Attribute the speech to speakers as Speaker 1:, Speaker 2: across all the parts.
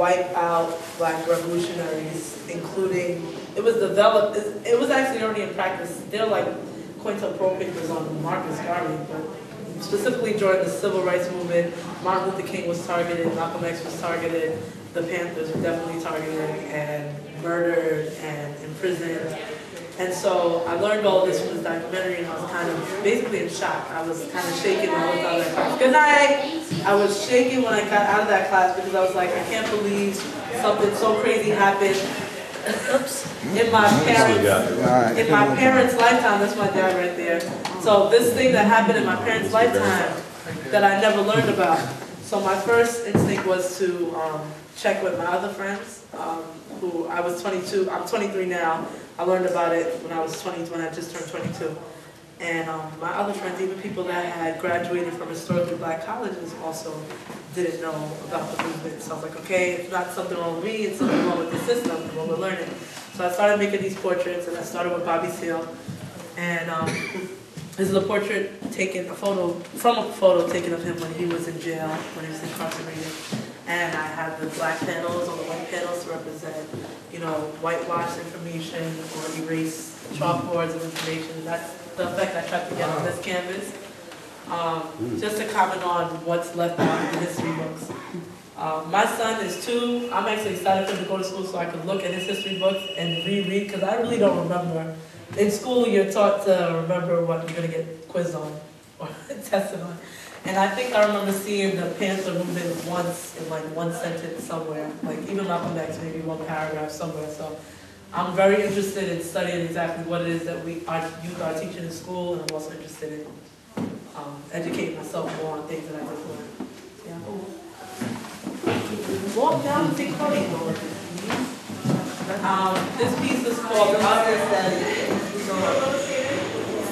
Speaker 1: wipe out black revolutionaries, including, it was developed, it was actually already in practice. They're like COINTELPRO papers on Marcus Garvey, but specifically during the civil rights movement, Martin Luther King was targeted, Malcolm X was targeted, the Panthers were definitely targeted and murdered and imprisoned. And so I learned all this from this documentary, and I was kind of basically in shock. I was kind of shaking when I looked out of that class. Good night! I was shaking when I got out of that class because I was like, I can't believe something so crazy happened in my parents' lifetime. That's my dad right there. So this thing that happened in my parents' lifetime that I never learned about. So my first instinct was to check with my other friends, who I was 22, I'm 23 now. I learned about it when I was 20, when I just turned 22. And my other friends, even people that had graduated from historically black colleges, also didn't know about the movement. So I was like, okay, it's not something wrong with me, it's something wrong with the system and what we're learning. So I started making these portraits, and I started with Bobby Seale. And this is a portrait taken, a photo taken of him when he was in jail, when he was incarcerated. And I have the black panels on the white panels to represent, you know, whitewash information or erase chalkboards of information. That's the effect I tried to get on this canvas. Just to comment on what's left out in the history books. My son is 2. I'm actually excited for him to go to school so I could look at his history books and reread, because I really don't remember. In school, you're taught to remember what you're going to get quizzed on or tested on. And I think I remember seeing the Panther movement once in like one sentence somewhere, like even Malcolm X, maybe one paragraph somewhere. So I'm very interested in studying exactly what it is that our youth are teaching in school, and I'm also interested in educating myself more on things that I just learned. Yeah. Walk down and take photos. This piece is called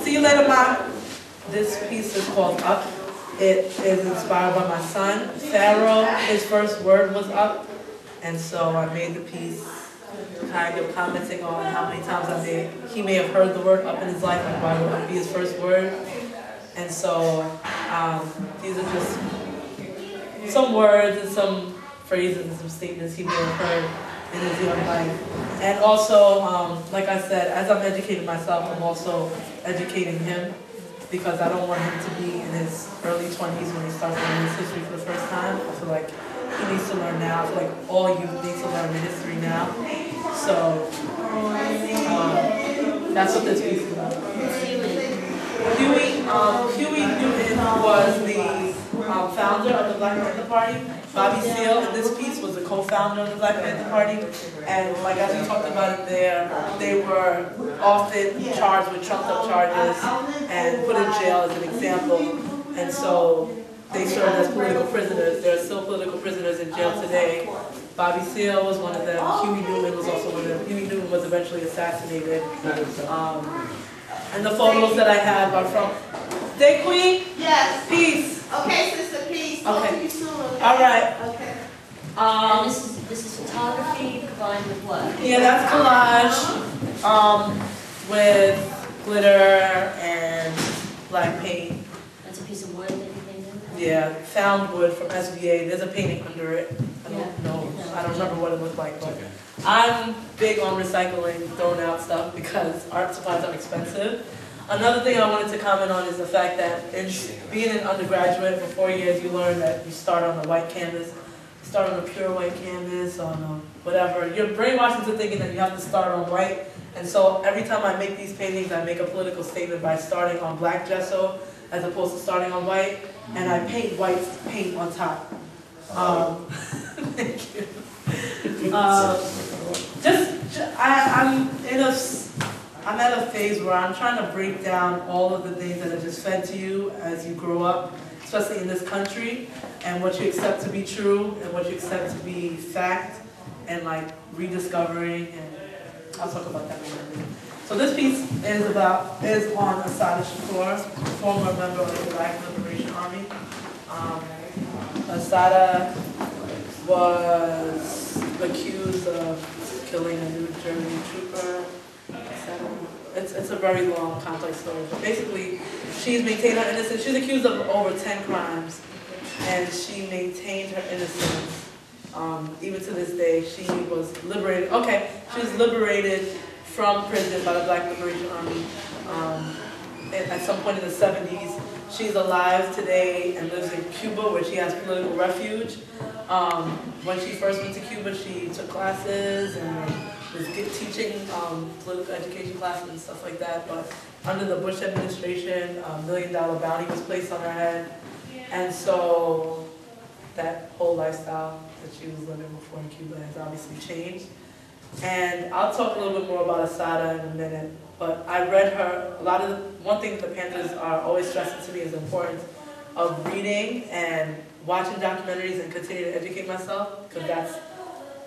Speaker 1: See you later, Ma. This piece is called Up. It is inspired by my son, Pharaoh. His first word was up, and so I made the piece kind of commenting on how many times he may have heard the word up in his life, and why would up be his first word. And so these are just some words and some phrases and some statements he may have heard in his young life. And also, like I said, as I'm educating myself, I'm also educating him, because I don't want him to be in his early 20s when he starts learning his history for the first time. I feel like he needs to learn now. I feel like all youth need to learn the history now. So that's what this piece is about. Huey Newton was the founder of the Black Panther Party. Bobby Seale, in this piece, was the co-founder of the Black Panther Party. And like as we talked about it there, they were often charged with trumped up charges and put in jail as an example. And so they served as political prisoners. There are still political prisoners in jail today. Bobby Seale was one of them. Huey Newton was also one of them. Huey Newton was eventually assassinated. And the photos that I have are from Day Queen? Yes. Peace.
Speaker 2: Okay, sister, peace. Talk
Speaker 1: Okay.
Speaker 2: to you soon, okay?
Speaker 1: All right.
Speaker 2: Okay.
Speaker 3: And this is photography combined with what?
Speaker 1: Yeah, that's collage with glitter and black paint.
Speaker 3: That's a piece of wood that you painted?
Speaker 1: Yeah, found wood from SVA. There's a painting under it. I don't
Speaker 3: Yeah.
Speaker 1: know. I don't remember what it looked like, but I'm big on recycling, throwing out stuff because art supplies are expensive. Another thing I wanted to comment on is the fact that in being an undergraduate for 4 years, you learn that you start on a white canvas, you start on a pure white canvas, on whatever. You're brainwashed into thinking that you have to start on white. And so every time I make these paintings, I make a political statement by starting on black gesso as opposed to starting on white, and I paint white paint on top. Thank you. I'm at a phase where I'm trying to break down all of the things that are just fed to you as you grow up, especially in this country, and what you accept to be true and what you accept to be fact, and like rediscovering, and I'll talk about that in a minute. So this piece is on Assata Shakur, former member of the Black Liberation Army. Assata was accused of killing a New Jersey trooper. It's a very long, complex story. But basically, she's maintained her innocence. She's accused of over 10 crimes, and she maintained her innocence Even to this day, she was liberated. Okay, she was liberated from prison by the Black Liberation Army at some point in the 70s. She's alive today and lives in Cuba, where she has political refuge. When she first went to Cuba, she took classes and was teaching political education classes and stuff like that. But under the Bush administration, $1 million bounty was placed on her head. And so that whole lifestyle that she was living before in Cuba has obviously changed. And I'll talk a little bit more about Asada in a minute. But I read her, one thing the Panthers are always stressing to me is the importance of reading and watching documentaries and continuing to educate myself, because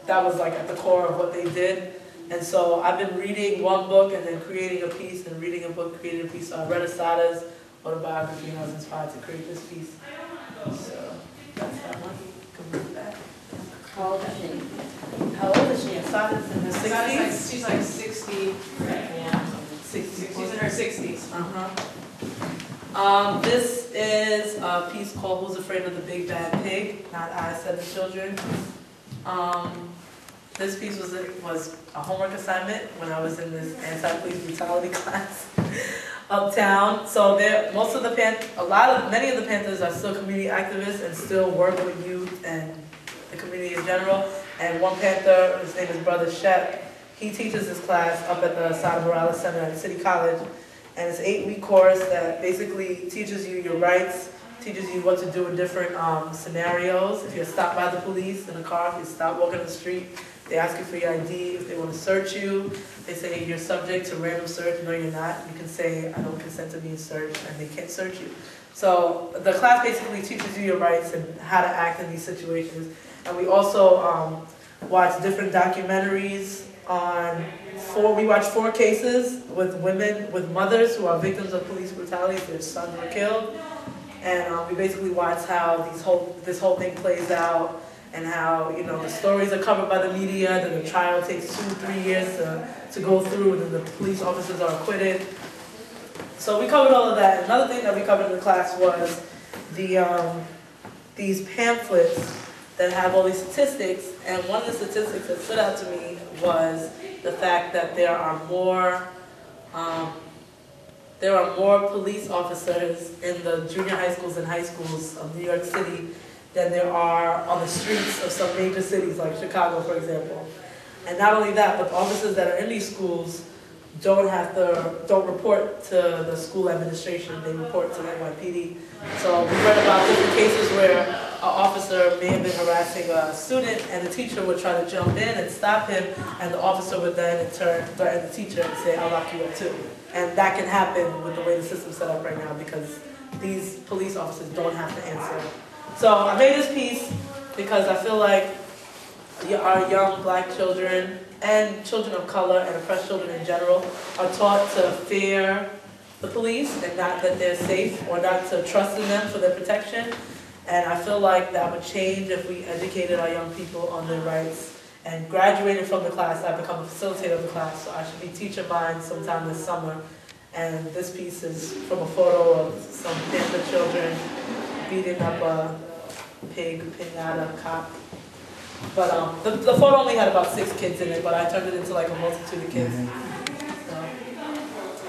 Speaker 1: that was like at the core of what they did. And so I've been reading one book and then creating a piece, and reading a book, creating a piece. So I read Asada's autobiography and I was inspired to create this piece. So that's that one. Can we move that?
Speaker 3: How old is she?
Speaker 1: How old is she? Asada's in her 60s?
Speaker 2: She's like 60.
Speaker 3: Yeah.
Speaker 1: 60.
Speaker 2: She's in her 60s.
Speaker 1: This is a piece called Who's Afraid of the Big Bad Pig? Not I, Said the Children. This piece was a homework assignment when I was in this anti-police brutality class uptown. So many of the Panthers are still community activists and still work with youth and the community in general. And one Panther, his name is Brother Shep, he teaches this class up at the Sada Morales Center at City College. And it's an 8-week course that basically teaches you your rights, teaches you what to do in different scenarios. If you're stopped by the police in a car, if you stop walking the street, they ask you for your ID. If they want to search you, they say you're subject to random search. No, you're not. You can say, I don't consent to being searched, and they can't search you. So the class basically teaches you your rights and how to act in these situations. And we also watch different documentaries we watched 4 cases with women, with mothers who are victims of police brutality. Their sons were killed. And we basically watched how this whole thing plays out, and how, the stories are covered by the media, then the trial takes 2-3 years to go through, and then the police officers are acquitted. So we covered all of that. Another thing that we covered in the class was these pamphlets that have all these statistics, and one of the statistics that stood out to me was the fact that there are more police officers in the junior high schools and high schools of New York City than there are on the streets of some major cities like Chicago, for example. And not only that, but the officers that are in these schools don't report to the school administration, they report to the NYPD. So we read about different cases where an officer may have been harassing a student, and the teacher would try to jump in and stop him, and the officer would then in turn threaten the teacher and say, I'll lock you up too. And that can happen with the way the system's set up right now, because these police officers don't have to answer. So I made this piece because I feel like our young black children and children of color and oppressed children in general are taught to fear the police and not that they're safe, or not to trust in them for their protection. And I feel like that would change if we educated our young people on their rights. And graduating from the class, I've become a facilitator of the class, so I should be teaching mine sometime this summer. And this piece is from a photo of some Panther children beating up a pig, pinata, cop. But the photo only had about 6 kids in it, but I turned it into like a multitude of kids. So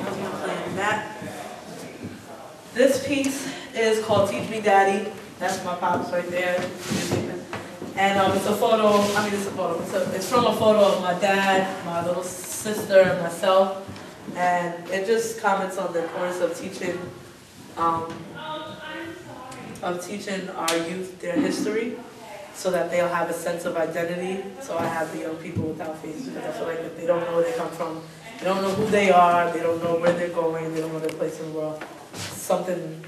Speaker 1: that's my plan. That. This piece is called Teach Me Daddy. That's my pops right there. And it's a photo, it's from a photo of my dad, my little sister, and myself. And it just comments on the importance of teaching our youth their history, so that they'll have a sense of identity. So I have the young people without faces, because I feel like if they don't know where they come from, they don't know who they are, they don't know where they're going, they don't know their place in the world. Something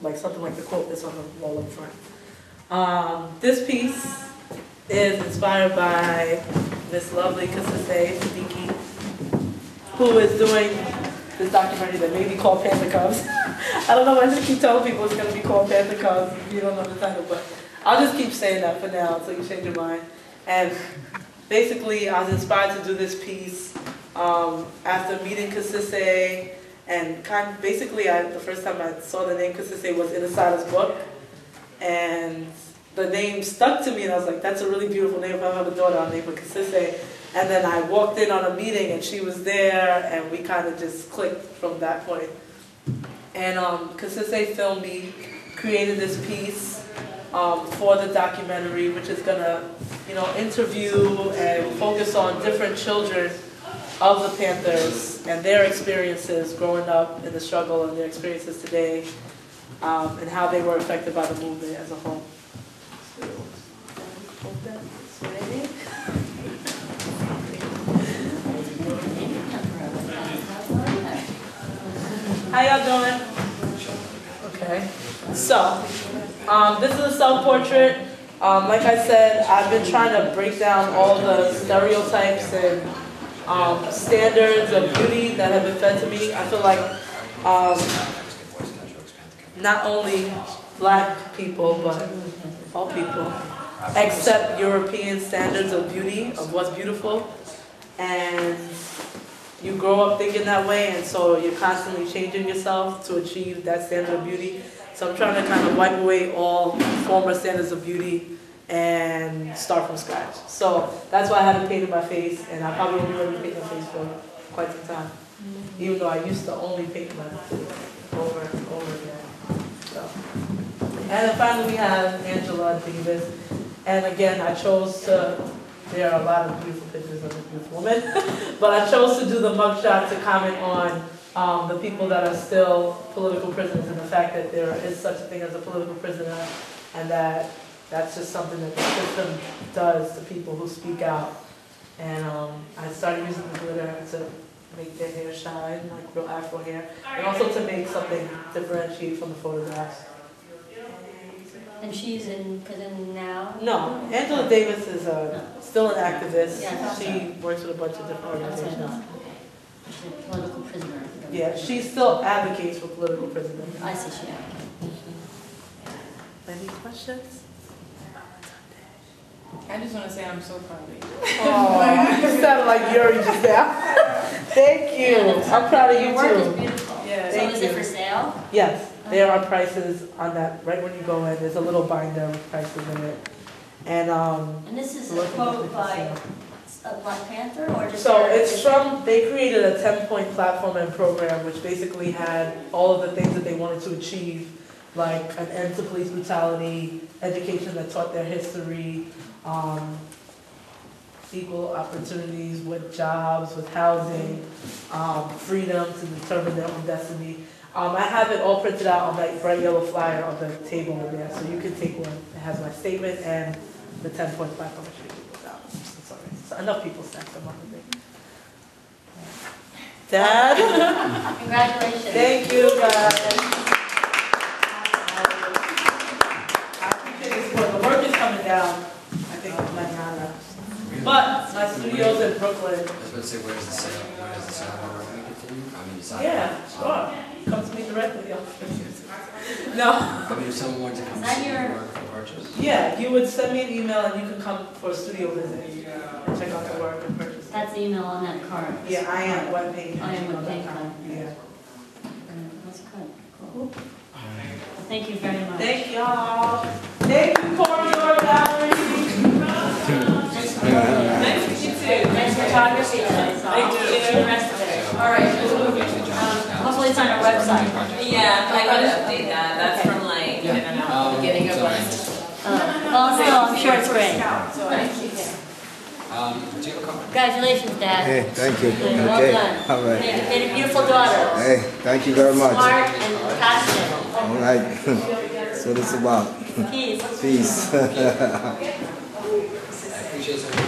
Speaker 1: like the quote that's on the wall up front. This piece is inspired by this lovely Kasise Siddiqui, who is doing this documentary that may be called Panther Cubs. I don't know, I just keep telling people it's going to be called Panther Cubs if you don't know the title, but I'll just keep saying that for now until you change your mind. And basically, I was inspired to do this piece after meeting Kasise, and basically, the first time I saw the name Kasise was in Asada's book, and the name stuck to me, and I was like, that's a really beautiful name. If I have a daughter, I'll name her Kasise. And then I walked in on a meeting, and she was there, and we kind of just clicked from that point. And Kasise filmed me, created this piece for the documentary, which is gonna, interview and focus on different children of the Panthers and their experiences growing up in the struggle and their experiences today, and how they were affected by the movement as a whole. How y'all doing? Okay. So, this is a self-portrait. Like I said, I've been trying to break down all the stereotypes and standards of beauty that have been fed to me. I feel like not only black people, but all people accept European standards of beauty, of what's beautiful, and you grow up thinking that way, and so you're constantly changing yourself to achieve that standard of beauty. So I'm trying to kind of wipe away all former standards of beauty and start from scratch. So that's why I haven't painted my face, and I probably won't be ready to paint my face for quite some time. Even though I used to only paint my face over and over again. So. And then finally we have Angela Davis. And again, I chose to, there are a lot of beautiful pictures of this beautiful woman, but I chose to do the mugshot to comment on the people that are still political prisoners and the fact that there is such a thing as a political prisoner, and that that's just something that the system does to people who speak out. And I started using the glitter to make their hair shine, like real afro hair, and also to make something differentiate from the photographs.
Speaker 3: And she's in prison now?
Speaker 1: No, Angela Davis is still an activist. Yeah, she works with a bunch of different organizations.
Speaker 3: She's a political prisoner.
Speaker 1: Yeah, she still advocates for political prisoners.
Speaker 3: I see, she advocates.
Speaker 1: Any questions?
Speaker 2: I just want to say I'm so proud of you.
Speaker 1: Oh, you sounded like Yuri just now. Thank you. I'm proud of you
Speaker 3: Your work is
Speaker 1: too.
Speaker 3: beautiful.
Speaker 1: Yeah,
Speaker 3: so is it for sale?
Speaker 1: Yes, there are prices on that right when you go in. There's a little binder with prices in it.
Speaker 3: And this is a quote by a Black Panther, or just?
Speaker 1: So it's from, they created a 10-point platform and program which basically had all of the things that they wanted to achieve, like an end to police brutality, education that taught their history, equal opportunities with jobs, with housing, freedom to determine their own destiny. I have it all printed out on that bright yellow flyer on the table over there, so you can take one. It has my statement and the 10-point platform. So enough people stacked them up, I think. Dad?
Speaker 3: Congratulations.
Speaker 1: Thank you, guys. I appreciate the support. The work is coming down, I think, in Manhattan. But my studio's in Brooklyn.
Speaker 4: I was going to say, where's the sale? Where's the sale?
Speaker 1: Yeah, sure. Come to me directly. No.
Speaker 4: I mean, if someone wanted to come see your work for purchase.
Speaker 1: Yeah, you would send me an email and you can come for a studio visit and check out the work and purchase.
Speaker 3: That's the email on that card.
Speaker 1: Yeah, I am webpage.
Speaker 3: I am webpage.
Speaker 1: Yeah.
Speaker 3: That's good. Cool. Well, thank you very much.
Speaker 1: Thank y'all. Thank you for your gallery.
Speaker 2: Nice to meet you too.
Speaker 3: Nice photography today, so I'll do the rest of it.
Speaker 2: All right.
Speaker 3: Hopefully it's on our website.
Speaker 2: Yeah, I gotta update that. That's from like, I don't know, beginning of last.
Speaker 3: Well, still, I'm sure it's great.
Speaker 4: Do you have a comment?
Speaker 3: Congratulations, Dad.
Speaker 5: Hey, thank you.
Speaker 3: Well
Speaker 5: Okay,
Speaker 3: done.
Speaker 5: all right.
Speaker 3: You made a beautiful daughter.
Speaker 5: Hey, thank you very much.
Speaker 3: Smart and passionate.
Speaker 5: All right. That's what it's about.
Speaker 3: Peace.
Speaker 5: Peace.
Speaker 4: I appreciate it.